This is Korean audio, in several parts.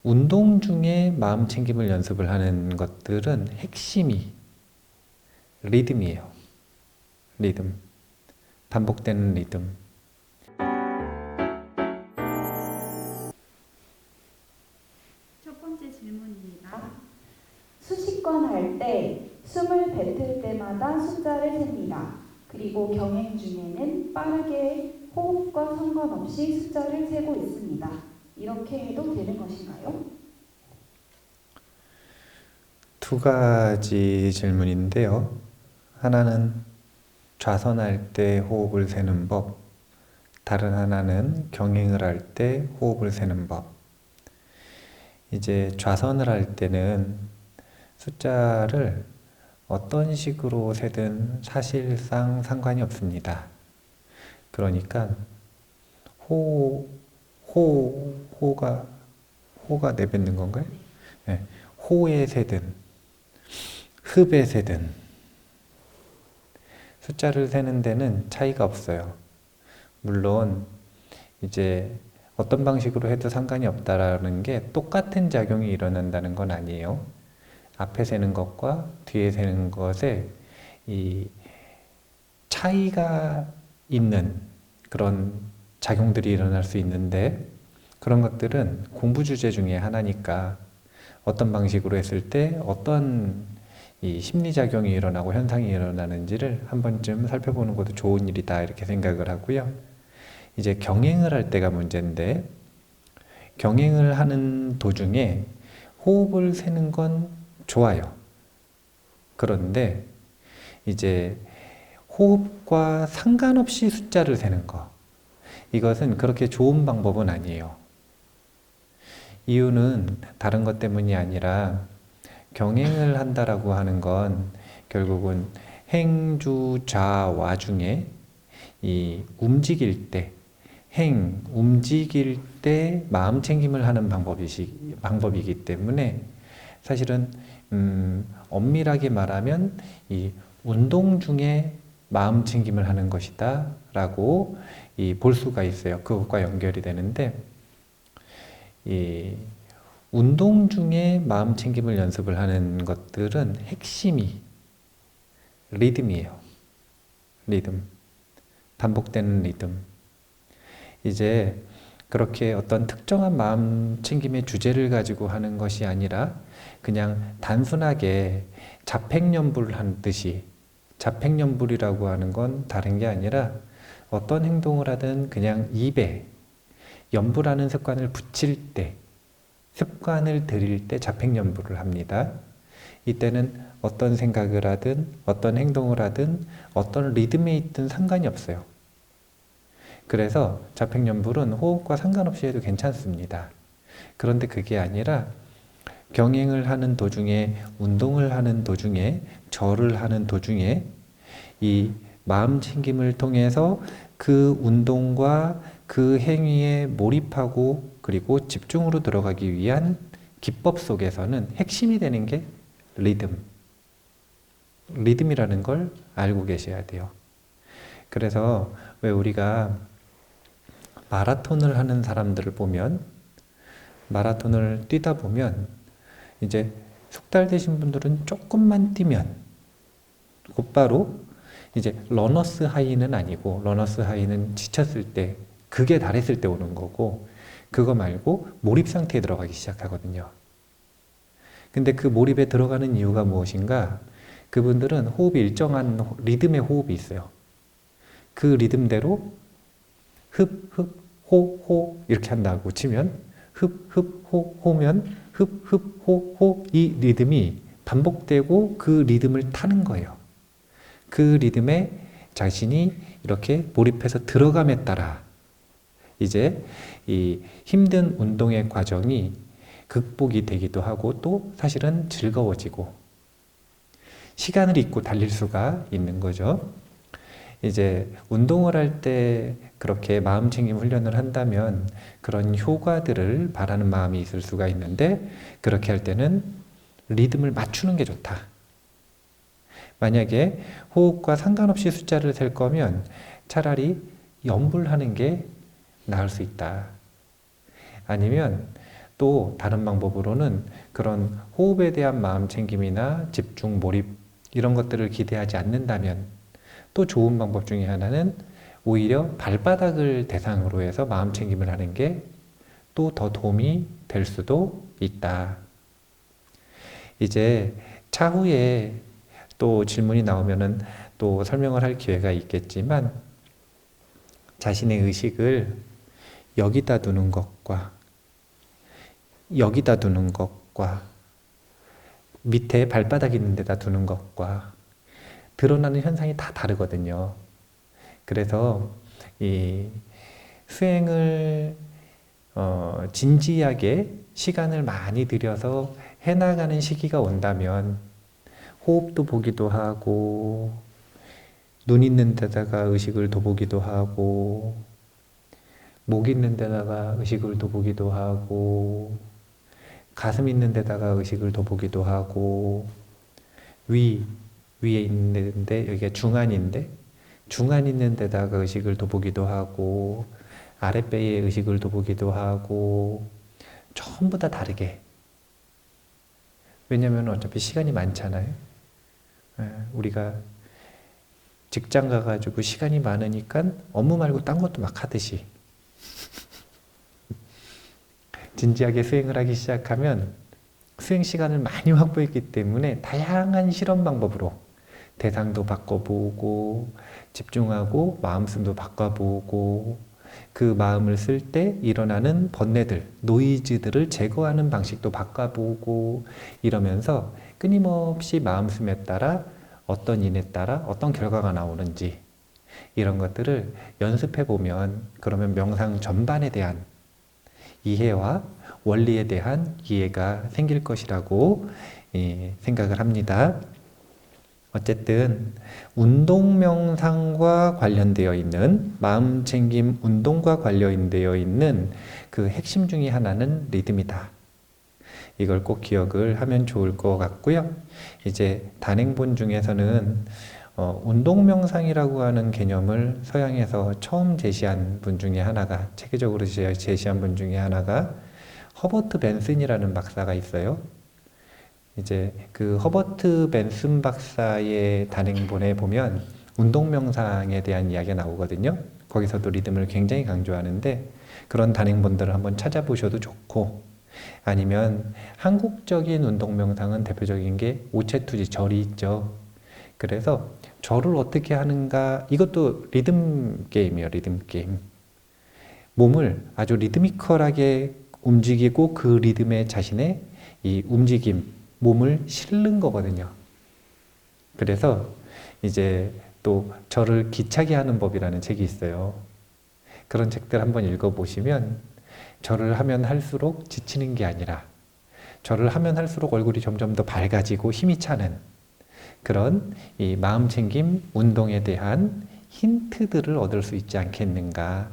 운동 중에 마음 챙김을 연습을 하는 것들은 핵심이 리듬이에요. 리듬. 반복되는 리듬. 첫 번째 질문입니다. 수식권 할 때 숨을 뱉을 때마다 숫자를 셉니다. 그리고 경행 중에는 빠르게 호흡과 상관없이 숫자를 세고 있습니다. 이렇게 해도 되는 것인가요? 두 가지 질문인데요. 하나는 좌선할 때 호흡을 세는 법, 다른 하나는 경행을 할 때 호흡을 세는 법. 이제 좌선을 할 때는 숫자를 어떤 식으로 세든 사실상 상관이 없습니다. 그러니까 호가 내뱉는 건가요? 네. 호에 세든 흡에 세든 숫자를 세는 데는 차이가 없어요. 물론 이제 어떤 방식으로 해도 상관이 없다라는 게 똑같은 작용이 일어난다는 건 아니에요. 앞에 세는 것과 뒤에 세는 것에 이 차이가 있는 그런 작용들이 일어날 수 있는데, 그런 것들은 공부 주제 중에 하나니까 어떤 방식으로 했을 때 어떤 이 심리작용이 일어나고 현상이 일어나는지를 한 번쯤 살펴보는 것도 좋은 일이다, 이렇게 생각을 하고요. 이제 경행을 할 때가 문제인데, 경행을 하는 도중에 호흡을 세는 건 좋아요. 그런데 이제 호흡과 상관없이 숫자를 세는 거, 이것은 그렇게 좋은 방법은 아니에요. 이유는 다른 것 때문이 아니라, 경행을 한다라고 하는 건 결국은 행, 주, 좌, 와 중에 이 움직일 때, 움직일 때 마음 챙김을 하는 방법이기 때문에, 사실은 엄밀하게 말하면 이 운동 중에 마음 챙김을 하는 것이다 라고 볼 수가 있어요. 그것과 연결이 되는데, 이 운동 중에 마음 챙김을 연습을 하는 것들은 핵심이 리듬이에요. 리듬. 반복되는 리듬. 이제 그렇게 어떤 특정한 마음 챙김의 주제를 가지고 하는 것이 아니라, 그냥 단순하게 자팽연불 하듯이, 자팽연불이라고 하는 건 다른 게 아니라 어떤 행동을 하든 그냥 입에 연불하는 습관을 붙일 때, 습관을 들일 때 자팽연불을 합니다. 이때는 어떤 생각을 하든 어떤 행동을 하든 어떤 리듬에 있든 상관이 없어요. 그래서 자팽연불은 호흡과 상관없이 해도 괜찮습니다. 그런데 그게 아니라 경행을 하는 도중에, 운동을 하는 도중에, 절을 하는 도중에 이 마음 챙김을 통해서 그 운동과 그 행위에 몰입하고 그리고 집중으로 들어가기 위한 기법 속에서는 핵심이 되는 게 리듬이라는 걸 알고 계셔야 돼요. 그래서 왜 우리가 마라톤을 하는 사람들을 보면, 마라톤을 뛰다 보면 이제 숙달되신 분들은 조금만 뛰면 곧바로 이제 러너스 하이는 아니고, 러너스 하이는 지쳤을 때, 극에 달했을 때 오는 거고, 그거 말고 몰입 상태에 들어가기 시작하거든요. 근데 그 몰입에 들어가는 이유가 무엇인가? 그분들은 호흡이 일정한 리듬의 호흡이 있어요. 그 리듬대로 흡, 흡, 호 이렇게 한다고 치면, 흡, 흡, 호면 흡, 흡, 호, 이 리듬이 반복되고 그 리듬을 타는 거예요. 그 리듬에 자신이 이렇게 몰입해서 들어감에 따라 이제 이 힘든 운동의 과정이 극복이 되기도 하고, 또 사실은 즐거워지고 시간을 잊고 달릴 수가 있는 거죠. 이제 운동을 할 때 그렇게 마음 챙김 훈련을 한다면 그런 효과들을 바라는 마음이 있을 수가 있는데, 그렇게 할 때는 리듬을 맞추는 게 좋다. 만약에 호흡과 상관없이 숫자를 셀 거면 차라리 연불하는 게 나을 수 있다. 아니면 또 다른 방법으로는 그런 호흡에 대한 마음 챙김이나 집중, 몰입 이런 것들을 기대하지 않는다면 또 좋은 방법 중에 하나는 오히려 발바닥을 대상으로 해서 마음 챙김을 하는 게 또 더 도움이 될 수도 있다. 이제 차후에 또 질문이 나오면은 또 설명을 할 기회가 있겠지만 자신의 의식을 여기다 두는 것과 여기다 두는 것과 밑에 발바닥 있는 데다 두는 것과 드러나는 현상이 다 다르거든요. 그래서 이 수행을 진지하게 시간을 많이 들여서 해나가는 시기가 온다면 호흡도 보기도 하고 눈 있는 데다가 의식을 둬보기도 하고 목 있는 데다가 의식을 둬보기도 하고 가슴 있는 데다가 의식을 둬보기도 하고 위에 있는데 여기가 중안인데 중안 있는 데다가 의식을 둬보기도 하고 아랫배에 의식을 둬보기도 하고 전부 다 다르게. 왜냐면 어차피 시간이 많잖아요. 우리가 직장 가가지고 시간이 많으니까 업무 말고 딴 것도 막 하듯이 진지하게 수행을 하기 시작하면 수행 시간을 많이 확보했기 때문에 다양한 실험 방법으로 대상도 바꿔보고 집중하고 마음씀도 바꿔보고 그 마음을 쓸 때 일어나는 번뇌들, 노이즈들을 제거하는 방식도 바꿔보고 이러면서 끊임없이 마음씀에 따라 어떤 인에 따라 어떤 결과가 나오는지 이런 것들을 연습해 보면 그러면 명상 전반에 대한 이해와 원리에 대한 이해가 생길 것이라고 생각을 합니다. 어쨌든 운동 명상과 관련되어 있는 마음챙김 운동과 관련되어 있는 그 핵심 중에 하나는 리듬이다. 이걸 꼭 기억을 하면 좋을 것 같고요. 이제 단행본 중에서는 운동 명상이라고 하는 개념을 서양에서 처음 제시한 분 중에 하나가 체계적으로 제시한 분 중에 하나가 허버트 벤슨이라는 박사가 있어요. 이제 그 허버트 벤슨 박사의 단행본에 보면 운동 명상에 대한 이야기가 나오거든요. 거기서도 리듬을 굉장히 강조하는데 그런 단행본들을 한번 찾아보셔도 좋고 아니면 한국적인 운동 명상은 대표적인 게 오체투지 절이 있죠. 그래서 절을 어떻게 하는가 이것도 리듬 게임이에요. 리듬 게임. 몸을 아주 리드미컬하게 움직이고 그 리듬에 자신의 이 움직임 몸을 실는 거거든요. 그래서 이제 또 절을 기차게 하는 법이라는 책이 있어요. 그런 책들 한번 읽어보시면 절을 하면 할수록 지치는 게 아니라 절을 하면 할수록 얼굴이 점점 더 밝아지고 힘이 차는 그런 이 마음챙김 운동에 대한 힌트들을 얻을 수 있지 않겠는가.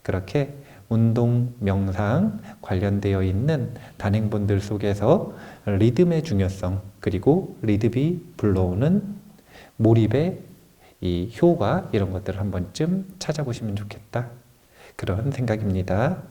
그렇게 운동, 명상 관련되어 있는 단행본들 속에서 리듬의 중요성 그리고 리듬이 불러오는 몰입의 이 효과 이런 것들을 한 번쯤 찾아보시면 좋겠다. 그런 생각입니다.